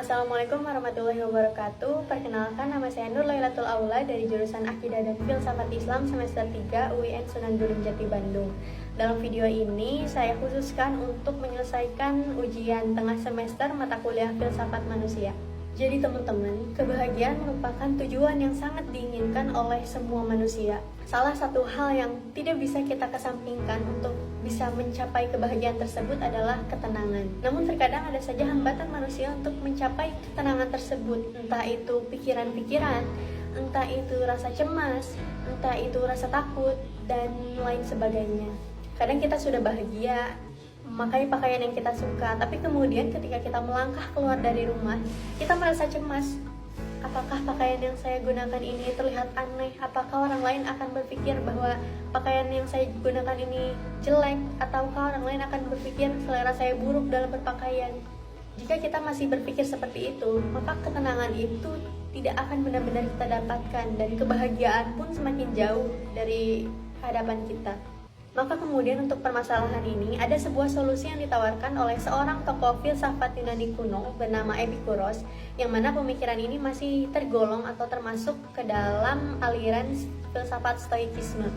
Assalamualaikum warahmatullahi wabarakatuh. Perkenalkan, nama saya Nur Lailatul Aula dari jurusan Akidah dan Filsafat Islam semester 3 UIN Sunan Gunung Jati Bandung. Dalam video ini saya khususkan untuk menyelesaikan ujian tengah semester mata kuliah Filsafat Manusia. Jadi teman-teman, kebahagiaan merupakan tujuan yang sangat diinginkan oleh semua manusia. Salah satu hal yang tidak bisa kita kesampingkan untuk bisa mencapai kebahagiaan tersebut adalah ketenangan. Namun terkadang ada saja hambatan manusia untuk mencapai ketenangan tersebut, entah itu pikiran-pikiran, entah itu rasa cemas, entah itu rasa takut, dan lain sebagainya. Kadang kita sudah bahagia, memakai pakaian yang kita suka, tapi kemudian ketika kita melangkah keluar dari rumah, kita merasa cemas. Apakah pakaian yang saya gunakan ini terlihat aneh? Apakah orang lain akan berpikir bahwa pakaian yang saya gunakan ini jelek? Ataukah orang lain akan berpikir selera saya buruk dalam berpakaian? Jika kita masih berpikir seperti itu, maka ketenangan itu tidak akan benar-benar kita dapatkan, dan kebahagiaan pun semakin jauh dari hadapan kita. Maka kemudian untuk permasalahan ini ada sebuah solusi yang ditawarkan oleh seorang tokoh filsafat Yunani kuno bernama Epikuros, yang mana pemikiran ini masih tergolong atau termasuk ke dalam aliran filsafat stoikisme.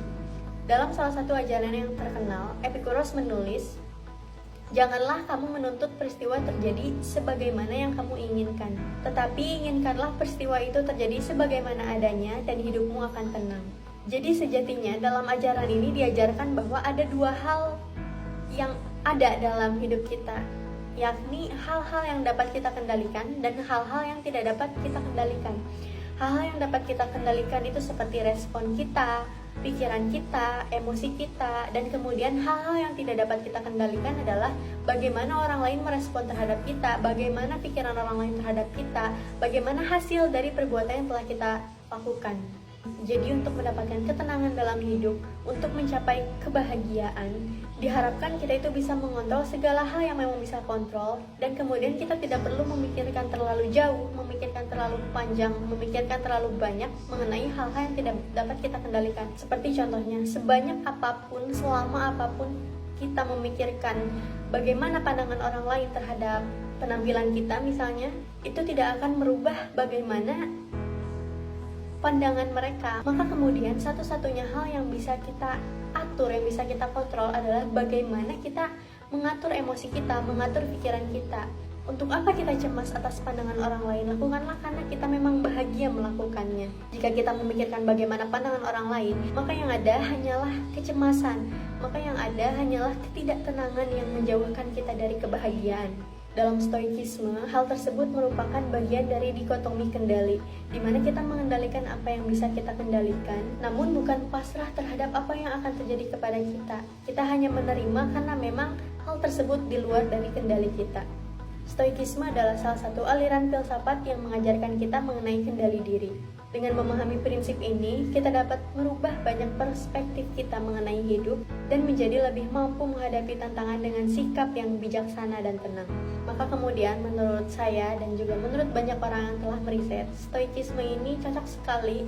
Dalam salah satu ajaran yang terkenal, Epikuros menulis, "Janganlah kamu menuntut peristiwa terjadi sebagaimana yang kamu inginkan, tetapi inginkanlah peristiwa itu terjadi sebagaimana adanya dan hidupmu akan tenang." Jadi sejatinya dalam ajaran ini diajarkan bahwa ada dua hal yang ada dalam hidup kita, yakni hal-hal yang dapat kita kendalikan dan hal-hal yang tidak dapat kita kendalikan. Hal-hal yang dapat kita kendalikan itu seperti respon kita, pikiran kita, emosi kita, dan kemudian hal-hal yang tidak dapat kita kendalikan adalah bagaimana orang lain merespon terhadap kita, bagaimana pikiran orang lain terhadap kita, bagaimana hasil dari perbuatan yang telah kita lakukan. Jadi untuk mendapatkan ketenangan dalam hidup, untuk mencapai kebahagiaan, diharapkan kita itu bisa mengontrol segala hal yang memang bisa kontrol, dan kemudian kita tidak perlu memikirkan terlalu jauh, memikirkan terlalu panjang, memikirkan terlalu banyak mengenai hal-hal yang tidak dapat kita kendalikan. Seperti contohnya, sebanyak apapun, selama apapun kita memikirkan bagaimana pandangan orang lain terhadap penampilan kita misalnya, itu tidak akan merubah bagaimana pandangan mereka. Maka kemudian satu-satunya hal yang bisa kita atur, yang bisa kita kontrol adalah bagaimana kita mengatur emosi kita, mengatur pikiran kita. Untuk apa kita cemas atas pandangan orang lain? Lakukanlah karena kita memang bahagia melakukannya. Jika kita memikirkan bagaimana pandangan orang lain, maka yang ada hanyalah kecemasan, maka yang ada hanyalah ketidaktenangan yang menjauhkan kita dari kebahagiaan. Dalam stoikisme, hal tersebut merupakan bagian dari dikotomi kendali, di mana kita mengendalikan apa yang bisa kita kendalikan, namun bukan pasrah terhadap apa yang akan terjadi kepada kita. Kita hanya menerima karena memang hal tersebut di luar dari kendali kita. Stoikisme adalah salah satu aliran filsafat yang mengajarkan kita mengenai kendali diri. Dengan memahami prinsip ini, kita dapat merubah banyak perspektif kita mengenai hidup dan menjadi lebih mampu menghadapi tantangan dengan sikap yang bijaksana dan tenang. Maka kemudian menurut saya dan juga menurut banyak orang yang telah meriset, stoikisme ini cocok sekali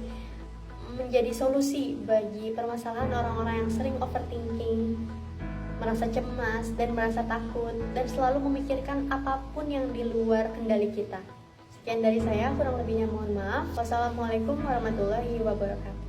menjadi solusi bagi permasalahan orang-orang yang sering overthinking, merasa cemas dan merasa takut, dan selalu memikirkan apapun yang di luar kendali kita. Sekian dari saya, kurang lebihnya mohon maaf. Wassalamualaikum warahmatullahi wabarakatuh.